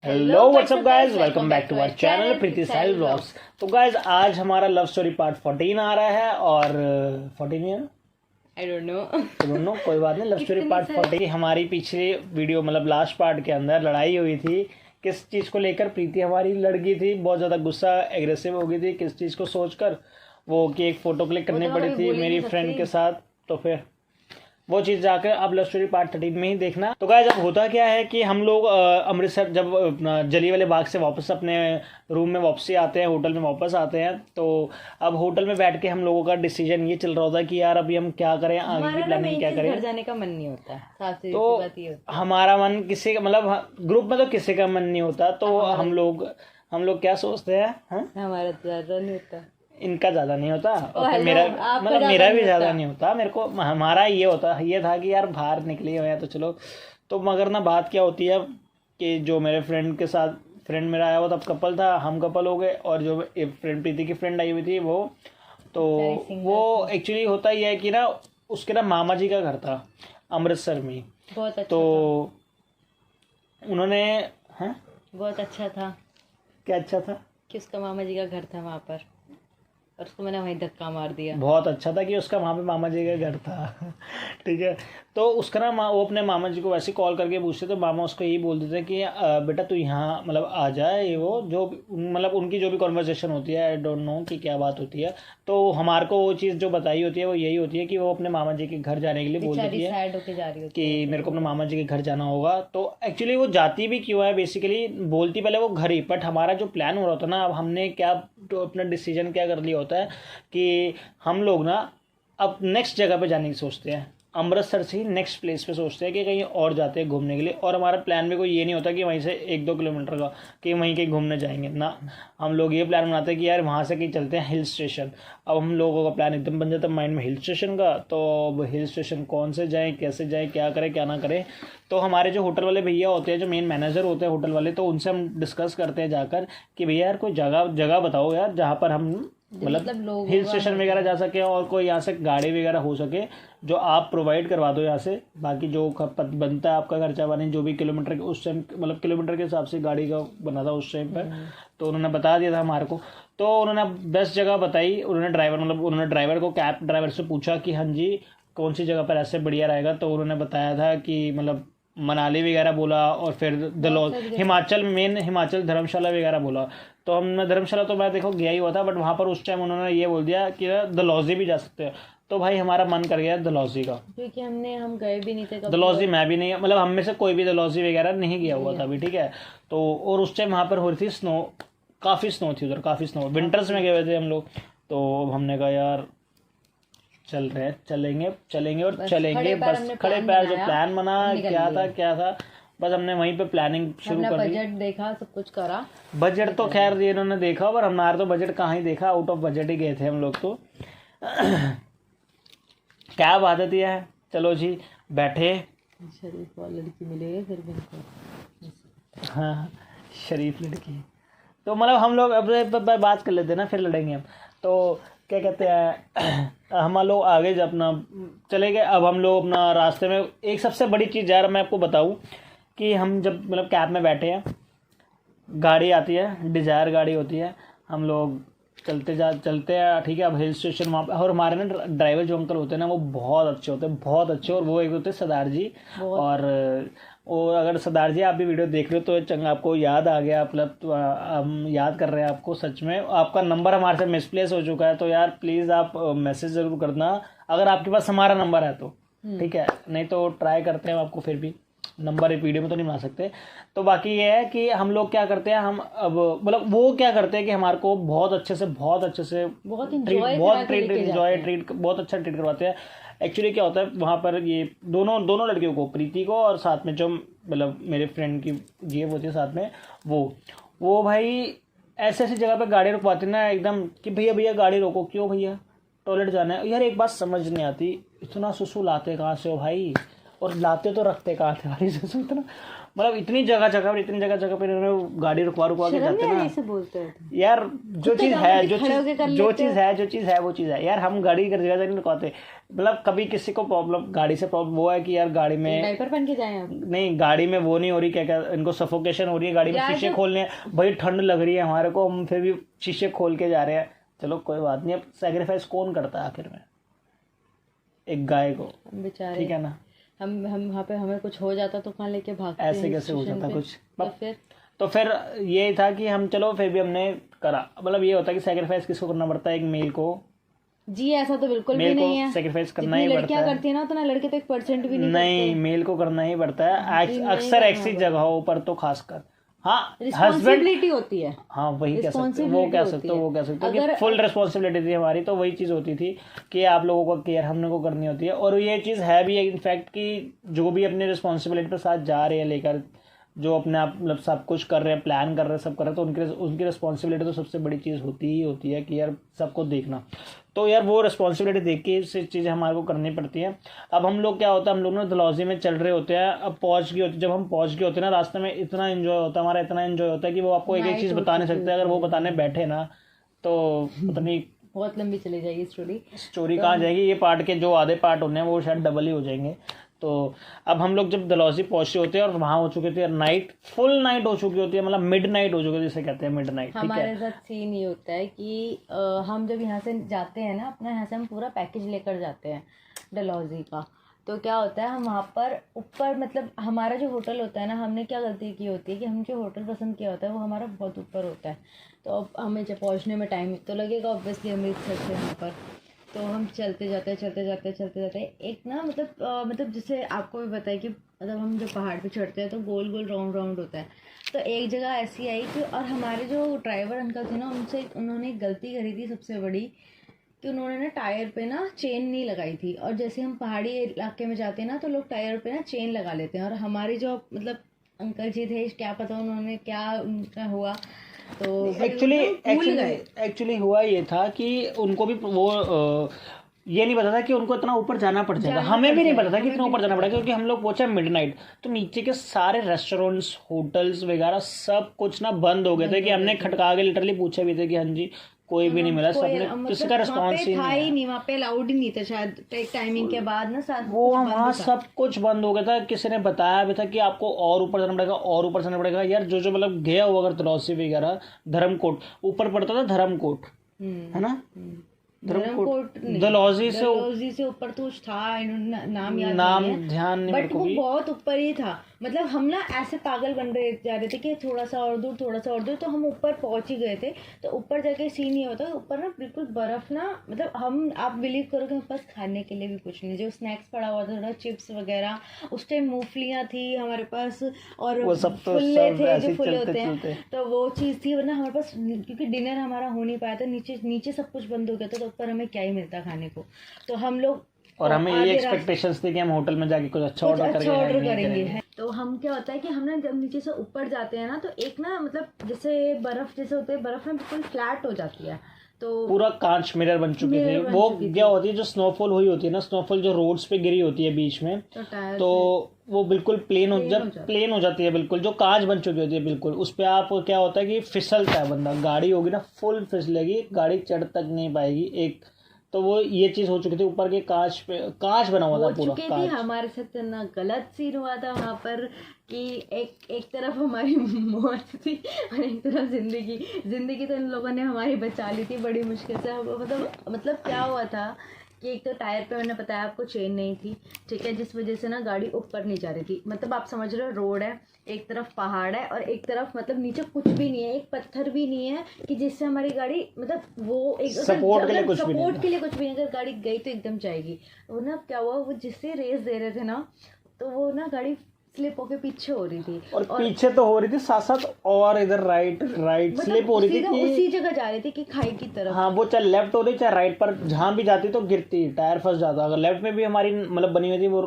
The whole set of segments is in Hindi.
Hello whatsapp guys, welcome back to our channel Preeti Sahil vlogs. तो गाइज आज हमारा लव स्टोरी पार्ट 14 आ रहा है और 14 है ना, आई डोंट नो कोई बात नहीं। लव स्टोरी पार्ट 14 हमारी पिछले वीडियो मतलब लास्ट पार्ट के अंदर लड़ाई हुई थी। किस चीज़ को लेकर प्रीति हमारी लड़ गई थी, बहुत ज़्यादा गुस्सा एग्रेसिव हो गई थी। किस चीज़ को सोचकर वो कि एक फ़ोटो क्लिक करनी पड़ी थी मेरी फ्रेंड के साथ। तो फिर वो चीज़ जाकर आप लव स्टोरी पार्ट 13 में ही देखना। तो गाइस अब होता क्या है कि हम लोग अमृतसर जब जलियांवाला बाग से वापस अपने रूम में वापसी आते हैं, होटल में वापस आते हैं, तो अब होटल में बैठ के हम लोगों का डिसीजन ये चल रहा होता है कि यार अभी हम क्या करें, आगे की प्लानिंग क्या करें। घर जाने का मन नहीं होता, तो हमारा मन किसी का मतलब ग्रुप में तो किसी का मन नहीं होता। तो हम लोग क्या सोचते हैं, हमारा ज़्यादा नहीं होता, इनका ज़्यादा नहीं होता और मेरा भी ज़्यादा नहीं होता। मेरे को हमारा ये था कि यार बाहर निकले हुए हैं तो चलो। तो मगर ना बात क्या होती है कि जो मेरे फ्रेंड के साथ फ्रेंड मेरा आया हुआ तब कपल था, हम कपल हो गए, और जो फ्रेंड प्रीति की फ्रेंड आई हुई थी वो एक्चुअली होता ही है कि ना उसके ना मामा जी का घर था अमृतसर में। बहुत अच्छा तो उन्होंने बहुत अच्छा था। क्या अच्छा था कि उसका मामा जी का घर था वहाँ पर और उसको मैंने वहीं धक्का मार दिया। बहुत अच्छा था कि उसका वहाँ पे मामा जी का घर था ठीक है। तो उसका ना वो अपने मामा जी को वैसे कॉल करके पूछते, तो मामा उसको यही बोल देते कि बेटा तू यहाँ मतलब आ जाए। ये वो जो मतलब उनकी जो भी कॉन्वर्सेशन होती है, आई डोंट नो कि क्या बात होती है। तो हमारे को वो चीज़ जो बताई होती है वो यही होती है कि वो अपने मामा जी के घर जाने के लिए बोल देती है कि मेरे को अपने मामा जी के घर जाना होगा। तो एक्चुअली वो जाती भी क्यों है, बेसिकली बोलती पहले वो घर ही, बट हमारा जो प्लान हो रहा था ना, अब हमने क्या तो अपना डिसीजन क्या कर लिया होता है कि हम लोग ना अब नेक्स्ट जगह पे जाने की सोचते हैं। अमृतसर से ही नेक्स्ट प्लेस पे सोचते हैं कि कहीं और जाते हैं घूमने के लिए। और हमारा प्लान भी कोई ये नहीं होता कि वहीं से 1-2 किलोमीटर का कि वहीं कहीं घूमने जाएंगे ना। हम लोग ये प्लान बनाते हैं कि यार वहाँ से कहीं चलते हैं हिल स्टेशन। अब हम लोगों का प्लान एकदम बन जाता है माइंड में हिल स्टेशन का। तो अब हिल स्टेशन कौन से जाएँ, कैसे जाएँ, क्या करें क्या ना करें। तो हमारे जो होटल वाले भैया होते हैं, जो मेन मैनेजर होते हैं होटल वाले, तो उनसे हम डिस्कस करते हैं जाकर कि भैया यार कोई जगह बताओ यार जहाँ पर हम मतलब हिल स्टेशन वगैरह जा सके और कोई यहाँ से गाड़ी वगैरह हो सके जो आप प्रोवाइड करवा दो यहाँ से। बाकी जो बनता है आपका खर्चा पानी जो भी किलोमीटर के उस टाइम मतलब किलोमीटर के हिसाब से गाड़ी का बना था उस टाइम पर, तो उन्होंने बता दिया था हमारे को। तो उन्होंने बेस्ट जगह बताई। उन्होंने ड्राइवर को कैब ड्राइवर से पूछा कि हाँ जी कौन सी जगह पर ऐसे बढ़िया रहेगा। तो उन्होंने बताया था कि मतलब मनाली वगैरह बोला, और फिर हिमाचल धर्मशाला वगैरह बोला। तो हमने धर्मशाला तो मैं देखो गया ही हुआ था, बट वहाँ पर उस टाइम उन्होंने ये बोल दिया कि डलहौजी भी जा सकते हैं। तो भाई हमारा मन कर गया डलहौजी का, क्योंकि हम गए भी नहीं थे। डलहौजी मैं भी नहीं, मतलब हम में से कोई भी डलहौजी वगैरह नहीं गया हुआ था अभी, ठीक है। तो और उस टाइम वहाँ पर हो रही थी स्नो, काफ़ी स्नो थी उधर, काफ़ी स्नो, विंटर्स में गए हुए थे हम लोग। तो हमने कहा यार चलेंगे और चलेंगे। बस खड़े पैर जो प्लान बना क्या था बस हमने वहीं पे प्लानिंग शुरू कर दी। बजट देखा, सब कुछ करा। बजट तो खैर ये इन्होंने देखा, पर हमारा तो बजट कहाँ ही देखा, आउट ऑफ बजट ही गए थे हम लोग तो क्या बात है। चलो जी बैठे, शरीफ वाली लड़की मिलेगी फिर भी। हाँ शरीफ लड़की। तो मतलब हम लोग अब बात कर लेते हैं ना, फिर लड़ेंगे हम। तो क्या कहते हैं हम लोग आगे जब अपना चले गए। अब हम लोग अपना रास्ते में एक सबसे बड़ी चीज़ यार मैं आपको बताऊं कि हम जब मतलब कैब में बैठे हैं, गाड़ी आती है, डिज़ायर गाड़ी होती है, हम लोग चलते हैं, ठीक है। अब हिल स्टेशन वहाँ पे, और हमारे ना ड्राइवर जो अंकल होते हैं ना वो बहुत अच्छे होते हैं, बहुत अच्छे। और वो एक होते हैं सरदार जी। और अगर सरदार जी आप भी वीडियो देख रहे हो तो चंगा आपको याद आ गया, मतलब तो हम याद कर रहे हैं आपको। सच में आपका नंबर हमारे से मिसप्लेस हो चुका है, तो यार प्लीज़ आप मैसेज ज़रूर करना अगर आपके पास हमारा नंबर है तो, ठीक है। नहीं तो ट्राई करते हैं आपको, फिर भी नंबर एक वीडियो में तो नहीं बना सकते। तो बाकी ये है कि हम लोग क्या करते हैं, हम अब मतलब वो क्या करते हैं कि हमारे को बहुत अच्छे से बहुत अच्छा ट्रीट करवाते हैं। एक्चुअली क्या होता है वहाँ पर, ये दोनों लड़कियों को, प्रीति को और साथ में जो मतलब मेरे फ्रेंड की ये होती है साथ में, वो भाई ऐसी जगह पे गाड़ी रुकवाते ना एकदम कि भैया गाड़ी रोको, क्यों भैया टॉयलेट जाना है। यार एक बात समझ नहीं आती, इतना सुसु लाते कहाँ से हो भाई, और लाते तो रखते कहाँ थे भाई सुसु इतना। मतलब इतनी जगह जगह पर इन्होंने गाड़ी रुकवा के जाते हैं ना। ऐसे बोलते हैं यार जो चीज़ है वो चीज़ है यार। हम गाड़ी कर जगह नहीं रुकवाते, मतलब कभी किसी को प्रॉब्लम गाड़ी से प्रॉब्लम वो है कि यार गाड़ी में डायपर पहन के जाए आप। नहीं, गाड़ी में वो नहीं हो रही, क्या इनको सफोकेशन हो रही है, गाड़ी में शीशे खोलने हैं भाई, ठंड लग रही है हमारे को, हम फिर भी शीशे खोल के जा रहे हैं। चलो कोई बात नहीं, अब सेक्रीफाइस कौन करता है आखिर में, एक गाय को, बेचारे, ठीक है ना। हम वहाँ पे हमें कुछ हो जाता तो कहाँ लेके भागते, ऐसे कैसे हो जाता कुछ। तो फिर ये था कि हम चलो फिर भी हमने करा। मतलब ये होता है कि सेक्रीफाइस किसको करना पड़ता है, एक मेल को। जी ऐसा तो बिल्कुल भी नहीं है, सेक्रीफाइस करना ही पड़ता है। लड़कियां करती है ना उतना लड़के तो 1% भी नहीं मेल को करना ही पड़ता है अक्सर ऐसी जगहों पर तो खासकर। हाँ, रिस्पॉन्सिबिलिटी होती है। हाँ वही कह सकते हो, वो कह सकते हो कि फुल रिस्पॉन्सिबिलिटी थी हमारी। तो वही चीज़ होती थी कि आप लोगों को केयर हमने को करनी होती है। और ये चीज़ है भी इनफैक्ट कि जो भी अपने रिस्पॉन्सिबिलिटी के साथ जा रहे हैं लेकर, जो अपने आप मतलब सब कुछ कर रहे हैं, प्लान कर रहे हैं, सब कर रहे हैं, तो उनकी रिस्पॉन्सिबिलिटी तो सबसे बड़ी चीज़ होती है कि यार सबको देखना। तो यार वो रिस्पॉन्सिबिलिटी देख के से चीज़ें हमारे को करनी पड़ती हैं। अब हम लोग क्या होता है, हम लोग ना डलहौजी में चल रहे होते हैं, अब जब हम पहुँच गए होते हैं ना, रास्ते में इतना एंजॉय होता है हमारा, इतना एंजॉय होता है कि वो आपको एक चीज़ बता नहीं सकते। अगर वो बताने बैठे ना तो पता नहीं बहुत लंबी चली जाएगी स्टोरी कहाँ जाएगी। ये पार्ट के जो आधे पार्ट होने हैं वो शायद डबल ही हो जाएंगे। तो अब हम लोग जब डलहौजी पहुंचे होते हैं और वहाँ हो चुके थे नाइट, फुल नाइट हो चुकी होती है, मतलब मिड नाइट हो चुकी है, जिसे कहते हैं मिड नाइट। हमारे साथ सीन ये होता है कि हम जब यहाँ से जाते हैं ना, अपना यहाँ से हम पूरा पैकेज लेकर जाते हैं डलहौजी का। तो क्या होता है, हम वहाँ पर ऊपर, मतलब हमारा जो होटल होता है ना, हमने क्या गलती की होती है कि हम जो होटल पसंद किया होता है वो हमारा बहुत ऊपर होता है। तो अब हमें जब पहुँचने में टाइम तो लगेगा ऑब्वियसली अमृतसर से यहाँ पर। तो हम चलते जाते एक ना मतलब जैसे आपको भी पता है कि मतलब हम जब पहाड़ पे चढ़ते हैं तो गोल गोल राउंड होता है। तो एक जगह ऐसी आई कि, और हमारे जो ड्राइवर अंकल थे ना, उन्होंने एक गलती करी थी सबसे बड़ी, कि उन्होंने ना टायर पे ना चेन नहीं लगाई थी। और जैसे हम पहाड़ी इलाके में जाते हैं ना तो लोग टायर पे ना चेन लगा लेते हैं। और हमारे जो मतलब अंकल जी थे, क्या पता उन्होंने क्या उनका हुआ, तो एक्चुअली हुआ ये था कि उनको भी वो ये नहीं पता था कि उनको इतना ऊपर जाना पड़ जाएगा। हमें भी नहीं पता था कि इतना ऊपर जाना पड़ेगा, क्योंकि हम लोग पहुंचे मिडनाइट, तो नीचे के सारे रेस्टोरेंट्स, होटल्स वगैरह सब कुछ ना बंद हो गए थे। कि हमने खटका के लिटरली पूछे भी थे कि हाँ जी कोई भी नहीं मिला, सबने किसी का रिस्पॉन्स ही नहीं, वहाँ पे अलाउड ही नहीं था शायद टाइमिंग के बाद ना, वो वहाँ सब कुछ बंद हो गया था। किसी ने बताया भी था कि आपको और ऊपर जाना पड़ेगा यार। जो मतलब गया हुआ अगर डलहौजी वगैरह, धर्मकोट ऊपर पड़ता था, धर्मकोट है ना, धर्मकोट डलहौजी से ऊपर तो कुछ था, नाम ध्यान नहीं, बट वो बहुत ऊपर ही था। मतलब हम ना ऐसे पागल बन रहे जा रहे थे कि थोड़ा सा और दूर, तो हम ऊपर पहुंच ही गए थे। तो ऊपर जाके सीन ये होता है, ऊपर ना बिल्कुल बर्फ ना, मतलब आप बिलीव करोगे हमारे पास खाने के लिए भी कुछ नहीं, जो स्नैक्स पड़ा हुआ था, थोड़ा चिप्स वगैरह, उस टाइम मूंगफलियाँ थी हमारे पास, और वो सब तो फुल्ले थे जो फुल्ले होते हैं, तो वो चीज़ थी। वरना हमारे पास, क्योंकि डिनर हमारा हो नहीं पाया था, नीचे सब कुछ बंद हो गया था, तो ऊपर हमें क्या ही मिलता खाने को। तो हम लोग, और हमें ये एक्सपेक्टेशंस थी कि हम होटल में जाके कुछ अच्छा ऑर्डर करेंगे। तो हम क्या होता है कि हम ना जब नीचे से ऊपर जाते हैं ना, तो एक ना मतलब जैसे बर्फ जैसे होते हैं, बर्फ ना बिल्कुल फ्लैट हो जाती है, तो पूरा कांच मिरर बन चुकी थी। वो क्या होती है, जो स्नोफॉल हुई होती है ना, स्नोफॉल जो रोड्स पे गिरी होती है बीच में, तो वो बिल्कुल प्लेन हो जाती है, बिल्कुल जो कांच बन चुकी होती है बिल्कुल, उस पर आप क्या होता है कि फिसलता है बंदा, गाड़ी होगी ना फुल फिसलेगी, गाड़ी चढ़ तक नहीं पाएगी एक। तो वो ये चीज़ हो चुकी थी, ऊपर के कांच बना हुआ था पूरा कांच। हमारे साथ इतना गलत सीन हुआ था वहाँ पर कि एक तरफ हमारी मौत थी और एक तरफ जिंदगी तो इन लोगों ने हमारी बचा ली थी बड़ी मुश्किल से। मतलब क्या हुआ था कि एक तो टायर पे मैंने बताया आपको चेन नहीं थी, ठीक है, जिस वजह से ना गाड़ी ऊपर नहीं जा रही थी। मतलब आप समझ रहे हो, रोड है, एक तरफ पहाड़ है और एक तरफ मतलब नीचे कुछ भी नहीं है, एक पत्थर भी नहीं है कि जिससे हमारी गाड़ी, मतलब वो एक सपोर्ट के लिए कुछ भी नहीं, अगर गाड़ी गई तो एकदम जाएगी। वो ना क्या हुआ, वो जिससे रेस दे रहे थे ना, तो वो ना गाड़ी स्लिप होके पीछे हो रही थी, और पीछे तो हो रही थी साथ साथ, और इधर राइट स्लिप हो रही थी कि उसी जगह जा रही थी कि खाई की तरफ। हाँ, वो चाहे लेफ्ट हो रही चाहे राइट, पर जहाँ भी जाती तो गिरती, टायर फंस जाता। अगर लेफ्ट में भी हमारी मतलब बनी हुई थी, वो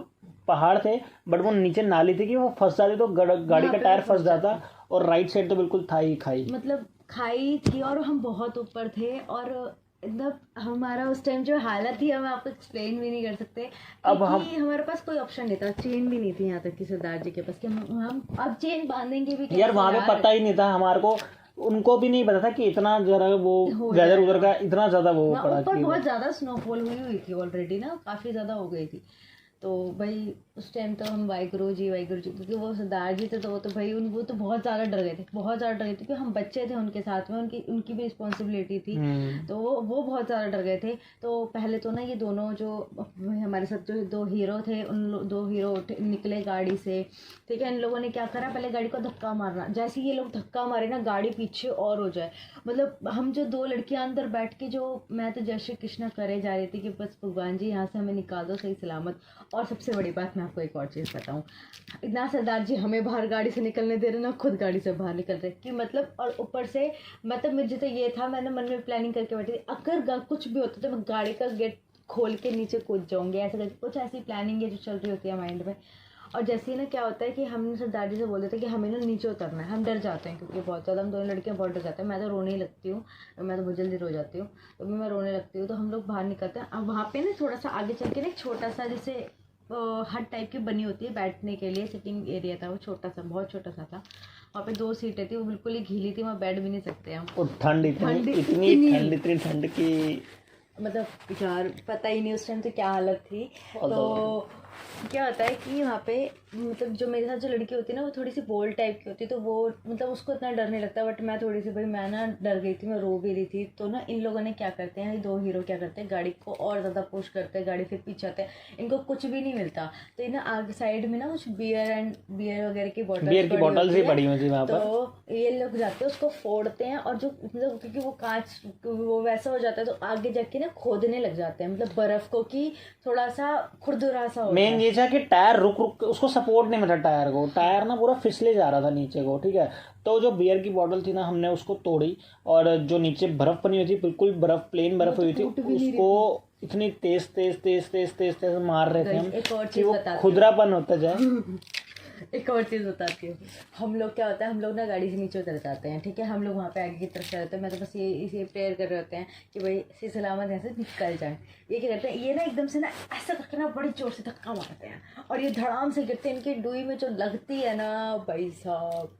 पहाड़ थे बट वो नीचे नाली थी कि वो फंस जाती तो गाड़ी का टायर फंस जाता, और राइट साइड तो बिल्कुल था ही खाई, मतलब खाई थी और हम बहुत ऊपर थे। और मतलब हमारा उस टाइम जो हालत थी हम आपको एक्सप्लेन भी नहीं कर सकते, अब हम क्योंकि हमारे पास कोई ऑप्शन नहीं था, चेन भी नहीं थी यहाँ तक कि सरदार जी के पास कि हम अब चेन बांधेंगे भी यार कैसे वहाँ पे पता ही नहीं था हमारे को, उनको भी नहीं पता था कि इतना जरा वो हो वेदर जाएगा। उधर का इतना ज्यादा वो वहाँ पड़ा ऊपर कि बहुत ज़्यादा स्नोफॉल हुई थी ऑलरेडी ना, काफ़ी ज़्यादा हो गई थी। तो भाई उस टाइम तो हम वाहिगुरु जी क्योंकि वो सरदार जी थे तो वो तो भाई वो तो बहुत ज़्यादा डर गए थे, बहुत ज़्यादा डर गए थे, क्योंकि हम बच्चे थे उनके साथ में, उनकी भी रिस्पॉन्सिबिलिटी थी। तो वो बहुत ज़्यादा डर गए थे। तो पहले तो ना ये दोनों जो हमारे साथ जो दो हीरो थे, दो हीरो निकले गाड़ी से, ठीक है। इन लोगों ने क्या करा, पहले गाड़ी को धक्का मारना, जैसे ही ये लोग धक्का मारे ना गाड़ी पीछे और हो जाए, मतलब हम जो दो लड़कियां अंदर बैठ के जो मैं तो जय श्री कृष्णा करे जा रही थी कि बस भगवान जी यहाँ से हमें निकाल दो सही सलामत। और सबसे बड़ी बात मैं आपको एक और चीज़ बताऊँ, इतना सरदार जी हमें बाहर गाड़ी से निकलने दे रहे ना, खुद गाड़ी से बाहर निकल रहे कि मतलब, और ऊपर से मतलब मुझे तो ये था, मैंने मन में प्लानिंग करके बैठी थी अगर कुछ भी होता तो मैं गाड़ी का गेट खोल के नीचे कूद जाऊंगी, ऐसा करके कुछ ऐसी प्लानिंग है जो चल रही होती है माइंड में। और जैसे ही ना क्या होता है कि हमने सरदार जी से बोल देते हैं कि हमें ना नीचे उतरना है, हम डर जाते हैं क्योंकि बहुत ज़्यादा, हम दोनों लड़कियां बहुत डर जाते हैं, मैं तो रोने ही लगती हूँ, मैं तो बहुत जल्दी रो जाती हूँ, तो मैं रोने लगती हूँ। तो हम लोग बाहर निकलते हैं, अब वहाँ पे ना थोड़ा सा आगे चल के ना एक छोटा सा जैसे हट टाइप की बनी होती है बैठने के लिए, सिटिंग एरिया था वो, छोटा सा, बहुत छोटा सा था। वहाँ पे 2 सीटें थी, वो बिल्कुल ही गीली थी, वहाँ बैठ भी नहीं सकते हम। और ठंड इतनी ठंड की मतलब यार पता ही नहीं उस टाइम तो क्या हालत थी। तो क्या होता है कि वहाँ पे मतलब जो मेरे साथ जो लड़की होती है ना वो थोड़ी सी बोल्ड टाइप की होती है, तो वो मतलब उसको इतना डर नहीं लगता, बट मैं थोड़ी सी भाई मैं ना डर गई थी, मैं रो भी रही थी। तो ना इन लोगों ने क्या करते हैं, दो हीरो क्या करते हैं, गाड़ी को और ज़्यादा पुश करते हैं, गाड़ी फिर पीछे आते हैं, इनको कुछ भी नहीं मिलता। तो ना आगे साइड में ना कुछ बियर वगैरह की बॉटल्स ही पड़ी हुई थी वहाँ पर। तो ये लोग जाते हैं उसको फोड़ते हैं, और जो मतलब क्योंकि वो कांच वो वैसा हो जाता है तो आगे जाके ना खोदने लग जाते हैं, मतलब बर्फ को कि थोड़ा सा खुरदुरा सा होता मेन ये था कि टायर रुक उसको सपोर्ट नहीं मिला, टायर को, टायर ना पूरा फिसले जा रहा था नीचे को, ठीक है। तो जो बियर की बोतल थी ना हमने उसको तोड़ी, और जो नीचे बर्फ बनी हुई थी, बिल्कुल बर्फ प्लेन बर्फ हुई थी, उसको इतनी तेज मार रहे थे हम कि वो खुदरापन होता जाए। एक और चीज़ बताती हूँ, हम लोग क्या होता है, हम लोग ना गाड़ी से नीचे उतर जाते हैं, ठीक है, हम लोग वहाँ पे आगे की तरफ से रहते हैं, मैं तो बस ये प्रेयर कर रहे होते हैं कि भाई सही सलामत यहाँ से निकल जाए। ये क्या करते हैं, ये ना एकदम से ना ऐसा करके ना बड़ी जोर से धक्का मारते हैं, और ये धड़ाम से गिरते हैं, इनकी डुई में जो लगती है ना भाई साहब,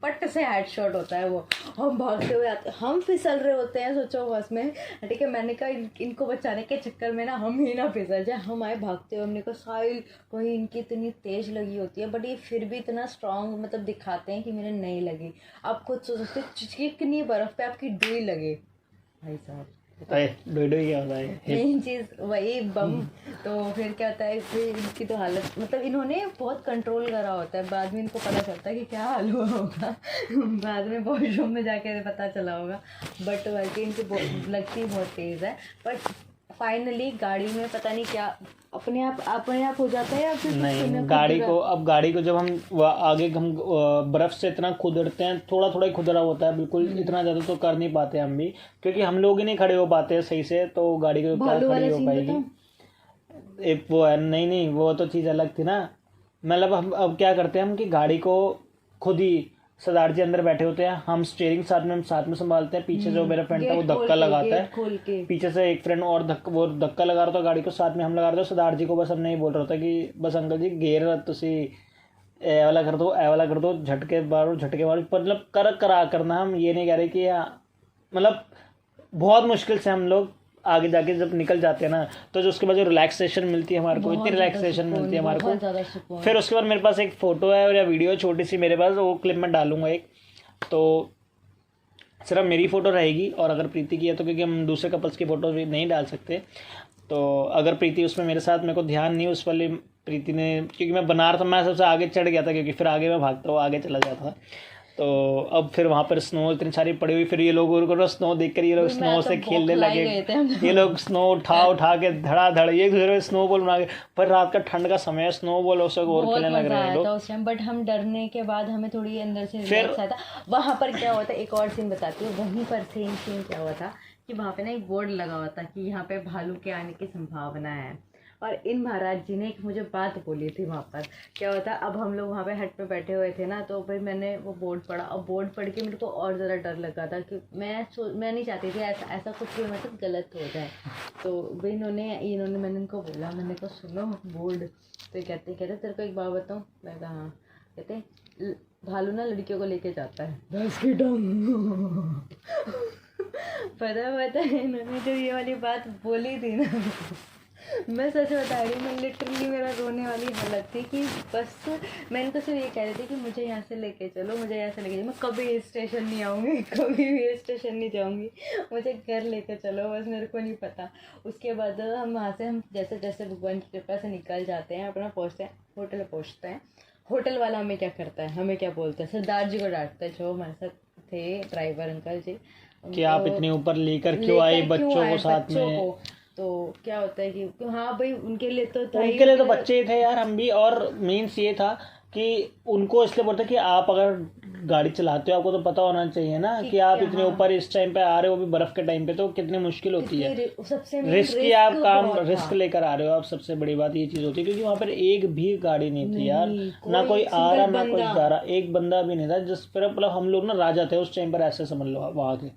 पट से हेडशॉट होता है वो। हम भागते हुए आते, हम फिसल रहे होते हैं, सोचो बस में, ठीक है। मैंने कहा इनको बचाने के चक्कर में ना हम ही ना फिसल जाए, हम आए भागते हुए, हमने कहा साहिल वही, इनकी इतनी तेज लगी होती है, बट ये फिर भी इतना स्ट्रांग मतलब दिखाते हैं कि मेरे नहीं लगी। आप खुद सोच सकते कितनी बर्फ पे आपकी डुई लगे भाई साहब। डोई क्या होता है मेन चीज़ वही बम। तो फिर क्या होता है, फिर इनकी तो हालत मतलब इन्होंने बहुत कंट्रोल करा होता है, बाद में इनको पता चलता है कि क्या हाल हुआ होगा बाद में वॉशरूम में जाके पता चला होगा, बट बल्कि इनकी लगती बहुत तेज़ है। बट फाइनली गाड़ी में पता नहीं क्या अपने आप हो जाता है या फिर नहीं, गाड़ी को जब हम आगे हम बर्फ से इतना खुदरते हैं, थोड़ा थोड़ा ही खुदरा होता है, बिल्कुल इतना ज़्यादा तो कर नहीं पाते हम भी, क्योंकि हम लोग ही नहीं खड़े हो पाते हैं सही से, तो गाड़ी को क्या खड़ी हो पाएगी। एक वो है, नहीं वो तो चीज़ अलग थी ना। मतलब हम अब क्या करते हैं हम कि गाड़ी को खुद ही, सरदार जी अंदर बैठे होते हैं, हम स्टीयरिंग साथ में संभालते हैं, पीछे जो मेरा फ्रेंड था वो धक्का लगाता है, पीछे से एक फ्रेंड और धक्का लगा रहा था गाड़ी को, साथ में हम लगा रहे थे। सरदार जी को बस हमने ही बोल रहा था कि बस अंकल जी गेयर तुसी ए वाला कर दो, झटके मारो, मतलब करा करना। हम ये नहीं कह रहे कि मतलब बहुत मुश्किल से हम लोग आगे जाके जब निकल जाते हैं ना, तो जो उसके बाद जो रिलैक्सेशन मिलती है हमारे को, इतनी रिलैक्सेशन मिलती है हमारे को। फिर उसके बाद मेरे पास एक फ़ोटो है या वीडियो छोटी सी मेरे पास, वो क्लिप में डालूंगा एक, तो सिर्फ मेरी फ़ोटो रहेगी, और अगर प्रीति की है तो, क्योंकि हम दूसरे कपल्स की फ़ोटो भी नहीं डाल सकते, तो अगर प्रीति उसमें मेरे साथ, मेरे को ध्यान नहीं उस वाली प्रीति ने, क्योंकि मैं बना रहा था, मैं सबसे आगे चढ़ गया था, क्योंकि फिर आगे मैं भागता हुआ आगे चला जाता था। तो अब फिर वहाँ पर स्नो इतनी सारी पड़ी हुई, फिर ये लोग स्नो देख कर ये लोग स्नो से खेलने लगे, ये लोग स्नो उठा के धड़ाधड़ एक दूसरे में स्नो बॉल बना के, पर रात का ठंड का समय है, स्नो बॉल और खेलने लग रहे हैं लोग। बट हम डरने के बाद हमें थोड़ी अंदर से रिलैक्स आया था। वहाँ पर क्या हुआ था, एक और सीन बताती हूँ, वहीं पर सेम सीन क्या हुआ था कि वहाँ पे ना एक बोर्ड लगा हुआ था कि यहाँ पे भालू के आने की संभावना है। और इन महाराज जी ने एक मुझे बात बोली थी वहाँ पर। क्या होता, अब हम लोग वहाँ पे हट पे बैठे हुए थे ना, तो फिर मैंने वो बोर्ड पढ़ा, और बोर्ड पढ़ के मेरे को और ज़्यादा डर लगा था कि मैं नहीं चाहती थी ऐसा ऐसा कुछ भी मतलब गलत हो जाए। तो भाई इन्होंने मैंने इनको बोला, मैंने कहा सुनो बोर्ड। तो कहते तेरे को एक बात बताऊँ। मैं कहा हाँ। कहते भालू ना लड़कियों को लेके जाता है 10 की टंग। पता है इन्होंने जो ये वाली बात बोली थी ना, मैं सच बता रही हूँ, मैं लिटरली मेरा रोने वाली हालत थी कि बस मैं इनको सिर्फ ये कह रही थी कि मुझे यहाँ से लेके चलो, मुझे यहाँ से लेके चलो, मैं कभी हिल स्टेशन नहीं आऊँगी, कभी भी हिल स्टेशन नहीं जाऊँगी, मुझे घर लेके चलो, बस मेरे को नहीं पता। उसके बाद हम वहाँ से हम जैसे जैसे भगवान की कृपा से निकल जाते हैं, अपना पहुँचते हैं, होटल पहुँचते हैं। होटल वाला हमें क्या करता है, हमें क्या बोलता है, सरदार जी को डांटता है जो हमारे साथ थे ड्राइवर अंकल जी, कि आप इतने ऊपर लेकर क्यों आए बच्चों को साथ में। तो क्या होता है कि हाँ भाई उनके लिए तो था, उनके लिए तो बच्चे ही थे यार, हम भी। और मीन्स ये था कि उनको इसलिए बोलते कि आप अगर गाड़ी चलाते हो आपको तो पता होना चाहिए ना कि आप इतने ऊपर इस टाइम पे आ रहे हो, भी बर्फ के टाइम पे, तो कितनी मुश्किल होती है। सबसे रिस्क की आप काम रिस्क लेकर आ रहे हो आप, सबसे बड़ी बात ये चीज होती है। क्योंकि वहाँ पर एक भी गाड़ी नहीं थी यार, ना कोई आ रहा ना कोई जा रहा, एक बंदा भी नहीं था। जिस पर मतलब हम लोग ना राजा थे उस टाइम पर, ऐसे समझ लो आप वहाँ के।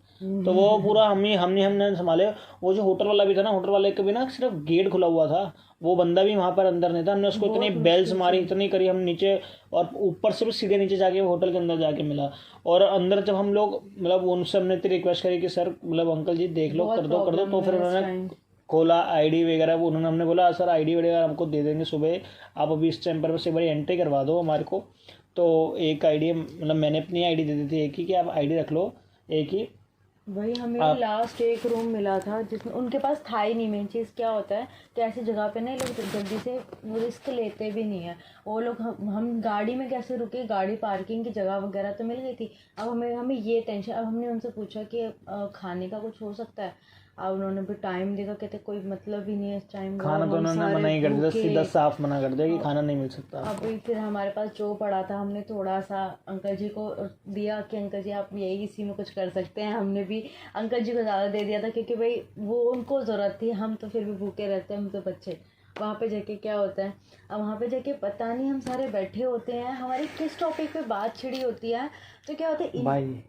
तो वो पूरा हमने संभाले। वो जो होटल वाला भी था ना, होटल वाले का भी ना सिर्फ गेट खुला हुआ था, वो बंदा भी वहाँ पर अंदर नहीं था। हमने उसको इतनी बेल्स मारी, इतनी करी, हम नीचे और ऊपर से भी सीधे नीचे जाके होटल के अंदर जाके मिला। और अंदर जब हम लोग मतलब उनसे हमने इतनी रिक्वेस्ट करी कि सर मतलब अंकल जी देख लो, कर दो। तो फिर उन्होंने खोला आईडी वगैरह, वो उन्होंने हमने बोला सर आईडी वगैरह हमको दे देंगे सुबह, आप अभी इस टाइम पर बस एक बार एंट्री करवा दो हमारे को। तो एक आईडी मतलब मैंने अपनी आईडी दे दी थी एक ही, कि आप आईडी रख लो एक ही। वही हमें लास्ट एक रूम मिला था जिसमें उनके पास था ही नहीं। मेन चीज़ क्या होता है कि ऐसी जगह पे ना लोग जल्दी से रिस्क लेते भी नहीं है। वो लोग हम गाड़ी में कैसे रुके, गाड़ी पार्किंग की जगह वगैरह तो मिल गई थी। अब हमें ये टेंशन। अब हमने उनसे पूछा कि खाने का कुछ हो सकता है। अब उन्होंने भी टाइम देखा, कहते कोई मतलब ही नहीं है इस टाइम का। खाना तो उन्होंने मना ही कर दिया, सीधा साफ मना कर दिया कि खाना नहीं मिल सकता। अभी फिर हमारे पास जो पड़ा था हमने थोड़ा सा अंकल जी को दिया कि अंकल जी आप यही इसी में कुछ कर सकते हैं। हमने भी अंकल जी को ज़्यादा दे दिया था क्योंकि भाई वो उनको ज़रूरत थी, हम तो फिर भी भूखे रहते हैं, हम तो बच्चे। वहाँ पे जाके क्या होता है, अब वहाँ पे जाके पता नहीं हम सारे बैठे होते हैं, हमारी किस टॉपिक पे बात छिड़ी होती है। तो क्या होता है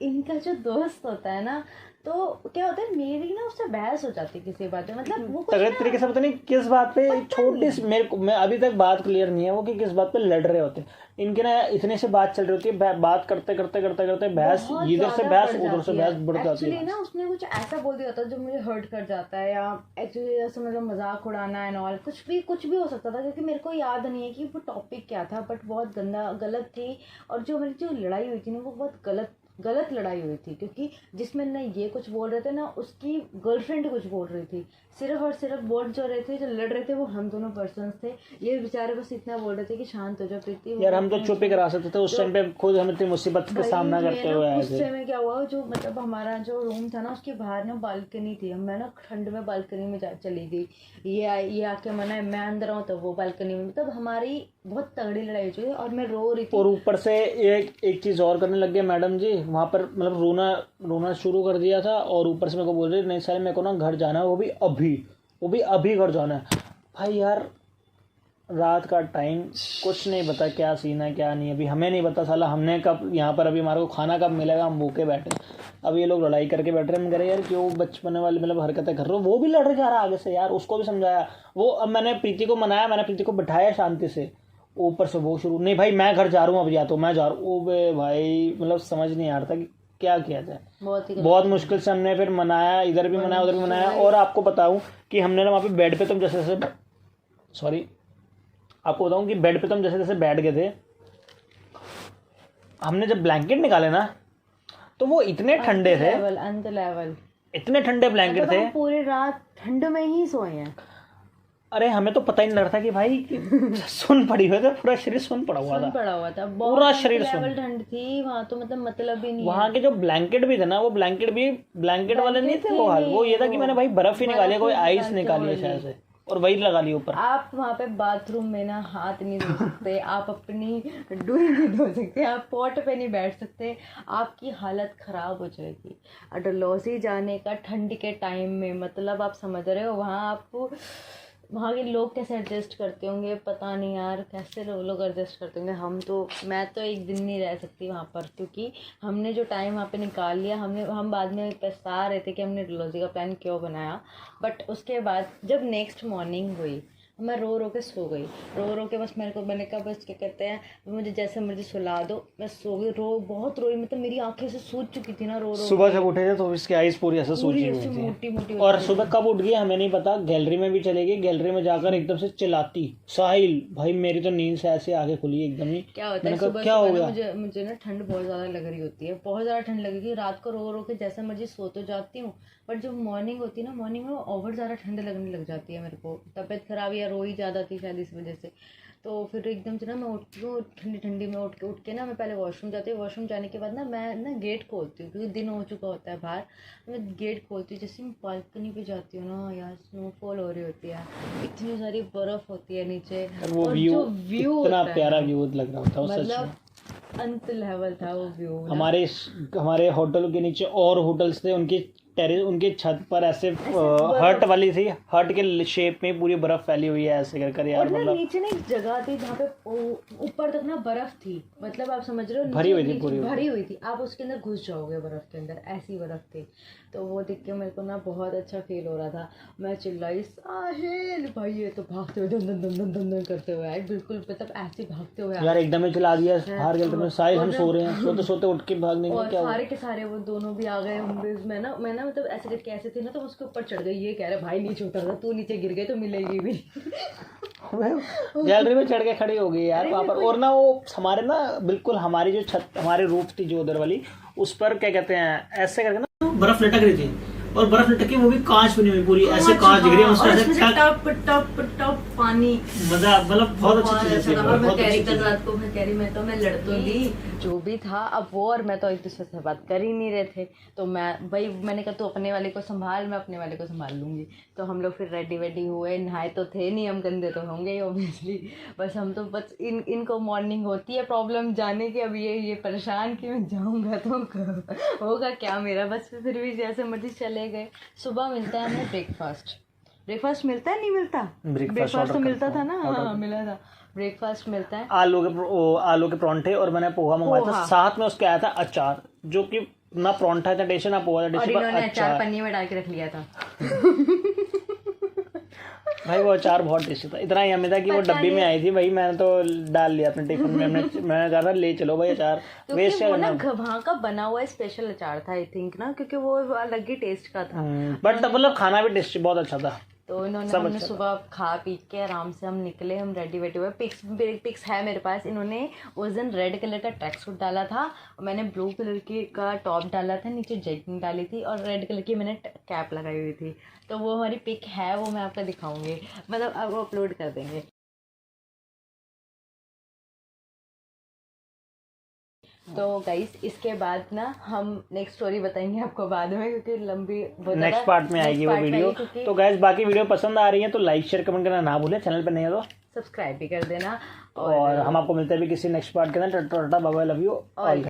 इनका जो दोस्त होता है ना, तो क्या होता है मेरी ना उससे बहस हो जाती है किसी बात में। मतलब वो तगड़े तरीके से पता नहीं किस बात पे, छोटी सी मैं अभी तक बात क्लियर नहीं है वो कि किस बात पे लड़ रहे होते हैं। इनके ना इतने से बात चल रही होती है, बात करते करते बहस, इधर से बहस उधर से बहस बढ़ जाती है। एक्चुअली ना उसने कुछ ऐसा बोल दिया होता है जो मुझे हर्ट कर जाता है, या एक्चुअली जैसे मतलब मजाक उड़ाना एंड ऑल, कुछ भी हो सकता था क्योंकि मेरे को याद नहीं है कि वो टॉपिक क्या था, बट बहुत गलत थी। और जो मेरी जो लड़ाई हुई थी ना वो बहुत गलत लड़ाई हुई थी, क्योंकि जिसमें ना ये कुछ बोल रहे थे ना उसकी गर्लफ्रेंड कुछ बोल रही थी। सिर्फ और सिर्फ बोल जो रहे थे, जो लड़ रहे थे वो हम दोनों पर्सन थे। ये बेचारे बस इतना बोल रहे थे कि शांत हो जाओ प्रीति। यार हम तो चुप ही करा सकते थे उस टाइम पे, खुद हम इतनी मुसीबत का सामना करते हुए आए थे। उस समय क्या हुआ, जो मतलब हमारा जो रूम था ना उसके बाहर ना बालकनी थी। मैं ना ठंड में बालकनी में चली गई, ये आके मना मैं अंदर आऊँ, तो वो बालकनी में। मतलब हमारी बहुत तगड़ी लड़ाई हो चुकी और मैं रो रही थी। और ऊपर से एक चीज़ और करने लग गया मैडम जी वहाँ पर, मतलब रोना शुरू कर दिया था। और ऊपर से मेरे को बोल रहे नहीं सारे मेरे को ना घर जाना है, वो भी अभी घर जाना है। भाई यार रात का टाइम, कुछ नहीं पता क्या सीन है क्या नहीं, अभी हमें नहीं पता साला हमने कब यहाँ पर, अभी हमारे को खाना कब मिलेगा, हम भूखे बैठे। अब ये लोग लड़ाई करके बैठ रहे हैं। हम कह रहे यार क्यों बचपने वाली मतलब हरकतें कर रहे हो। वो भी लड़ जा रहा आगे से यार, उसको भी समझाया वो। अब मैंने प्रीति को मनाया, मैंने प्रीति को बिठाया शांति से। ऊपर से वो शुरू, नहीं भाई मैं घर जा रहा हूँ अब, या तो मैं जा रहा हूँ। ओ भाई मतलब समझ नहीं आ रहा था कि क्या किया जाए। बहुत मुश्किल से हमने फिर मनाया, इधर भी मनाया उधर भी मनाया। और आपको बताऊं कि हमने ना वहाँ पे बेड पे तुम जैसे आपको बताऊं कि बेड पे तुम जैसे बैठ गए थे, हमने जब ब्लैंकेट निकाले ना तो वो इतने ठंडे थे, इतने ठंडे ब्लैंकेट थे, पूरी रात ठंड में ही सोए हैं। अरे हमें तो पता ही नहीं लग रहा था कि भाई सुन पड़ी हुई थी, पूरा शरीर सुन पड़ा हुआ था पूरा शरीर सुन। ठंड थी वहाँ तो मतलब ही नहीं। वहाँ के जो ब्लैंकेट भी थे ना, वो ब्लैंकेट वाले नहीं थे। वो ये था कि मैंने भाई बर्फ ही निकाली, कोई आइस निकाली है शायद से, और वही लगा ली ऊपर। आप वहाँ पे बाथरूम में ना हाथ नहीं धो सकते, आप अपनी डुई नहीं धो सकते, आप पॉट पे नहीं बैठ सकते, आपकी हालत खराब हो जाएगी। डलहौजी जाने का ठंड के टाइम में, मतलब आप समझ रहे हो, वहाँ आपको वहाँ के लोग कैसे एडजस्ट करते होंगे पता नहीं यार, कैसे लोग एडजस्ट करते होंगे। मैं तो एक दिन नहीं रह सकती वहाँ पर, क्योंकि हमने जो टाइम वहाँ पे निकाल लिया, हम बाद में पछता रहे थे कि हमने डलहौजी का प्लान क्यों बनाया। बट उसके बाद जब नेक्स्ट मॉर्निंग हुई, मैं रो रो के सो गई, रो के बस मैंने कहा बस क्या कहते हैं, मुझे जैसे मर्जी सुला दो, मैं सो गई। बहुत रोई, मतलब मेरी आंखें से सूज चुकी थी ना रो सुबह जब उठे थे तो इसकी आईज पूरी ऐसे सूजी हुई थी, मोटी मोटी। और सुबह कब उठ गई हमें नहीं पता, गैलरी में भी चले गई, गैलरी में जाकर एकदम से चिल्लाती, साहिल भाई मेरी तो नींद से ऐसे आगे खुली एकदम ही। क्या होता है सुबह क्या हो गया, मुझे ना ठंड बहुत ज़्यादा लग रही होती है, बहुत ज़्यादा ठंड लगेगी। रात को रो के जैसे मर्जी सो तो जाती हूँ, बट जब मॉर्निंग होती है ना, मॉर्निंग में ओवर ज़्यादा ठंड लगने लग जाती है मेरे को, तबीयत खराब या रो ही ज़्यादा थी शायद इस वजह से। तो फिर एकदम से ना मैं उठती हूँ ठंडी में, उठ के ना मैं पहले वॉशरूम जाती हूँ। वॉशरूम जाने के बाद ना मैं ना गेट खोलती हूँ, क्योंकि दिन हो चुका होता है बाहर। मैं गेट खोलती हूँ, जैसे मैं बालकनी पे जाती हूँ ना यार, स्नोफॉल हो रही होती है, इतनी सारी बर्फ़ होती है नीचे, और जो व्यू इतना प्यारा व्यू लग रहा था, मतलब अंत लेवल था वो व्यू। हमारे होटल के नीचे और होटल्स थे, उनकी टेरेस, उनकी छत पर ऐसे हर्ट वाली थी, हर्ट के शेप में पूरी बर्फ फैली हुई है ऐसे कर यार। और मतलब नीचे ना एक जगह थी जहाँ पे ऊपर तक ना बर्फ थी, मतलब आप समझ रहे हो, भरी हुई थी, आप उसके अंदर घुस जाओगे बर्फ के अंदर, ऐसी बर्फ थी। तो वो देख के मेरे को ना बहुत अच्छा फील हो रहा था। मैं चिल्लाई साहिल भाई, ये तो भागते हुए दन करते हुए आए, बिल्कुल मतलब ऐसे भागते हुए यार, एकदम ही चला दिया बाहर गए तो साहिल हम सो रहे हैं, सोते सोते उठ के भागने का क्या, सारे के सारे वो दोनों भी आ गए। मैं ना मतलब ऐसे करके ऐसे थे ना, तो उसके ऊपर चढ़ गई, ये कह रहे भाई नीचे उतर रहा, तू नीचे गिर गई तो मिलेगी भी। गैलरी में चढ़ के खड़ी हो गई यार वहाँ पर। और ना वो हमारे ना बिल्कुल हमारी जो छत, हमारी रूफ थी जो उधर वाली, उस पर क्या कहते हैं ऐसे करके ना बर्फ लटक रही थी, और बर्फ लटकी वो भी कांच बनी हुई पूरी, ऐसे कांच गिर रही है उसका टप पानी, मजा, मतलब बहुत अच्छी चीज है। मैं कह रही कल रात को मैं कह रही मैं तो मैं लड़ तो ली, जो भी था। अब वो और मैं तो एक दूसरे से बात कर ही नहीं रहे थे, तो मैंने कहा तू अपने वाले को संभाल, मैं अपने वाले को संभाल लूँगी। तो हम लोग फिर रेडी हुए, नहाए तो थे नहीं हम, गंदे तो होंगे ही ऑब्वियसली। बस हम तो बस इनको मॉर्निंग होती है प्रॉब्लम जाने की, अब ये परेशान कि मैं जाऊँगा तो होगा क्या मेरा। बस फिर भी जैसे मर्जी चले गए। सुबह मिलता है हमें ब्रेकफास्ट मिलता है, नहीं मिलता ब्रेकफास्ट तो मिलता था ना, हाँ मिला था, ब्रेकफास्ट मिलता है। आलू के परांठे, और मैंने पोहा मंगवाया था, साथ में उसके आया था अचार, जो कि ना परांठा था टेस्ट ना पोहा था टेस्ट, और इन्होंने अचार पन्नी में डाल के रख लिया था। भाई वो अचार बहुत टेस्टी था, इतना यम्मी था कि वो डब्बी में आई थी भाई, मैंने तो डाल लिया अपने टिफिन में। मैंने कहा था ले चलो भाई अचार, वेस्ट वो ना वहाँ का बना हुआ स्पेशल अचार था आई थिंक ना, क्योंकि वो अलग ही टेस्ट का था। बट मतलब खाना भी टेस्टी बहुत अच्छा था। तो हमने सुबह खा पी के आराम से हम निकले, हम रेडी हुए। पिक्स है मेरे पास। इन्होंने उस दिन रेड कलर का ट्रैक सूट डाला था, और मैंने ब्लू कलर का टॉप डाला था, नीचे जैगिंग डाली थी, और रेड कलर की मैंने कैप लगाई हुई थी। तो वो हमारी पिक है, वो मैं आपको दिखाऊंगी, मतलब अब वो अपलोड कर देंगे। तो गाइस इसके बाद ना हम नेक्स्ट स्टोरी बताएंगे आपको बाद में, क्योंकि लंबी नेक्स्ट पार्ट में आएगी वो वीडियो। तो गाइस बाकी वीडियो पसंद आ रही है तो लाइक शेयर कमेंट करना ना भूलें, चैनल पर नहीं है तो सब्सक्राइब भी कर देना, और हम आपको मिलते हैं भी किसी नेक्स्ट पार्ट के अंदर। Tata bye bye, love you all.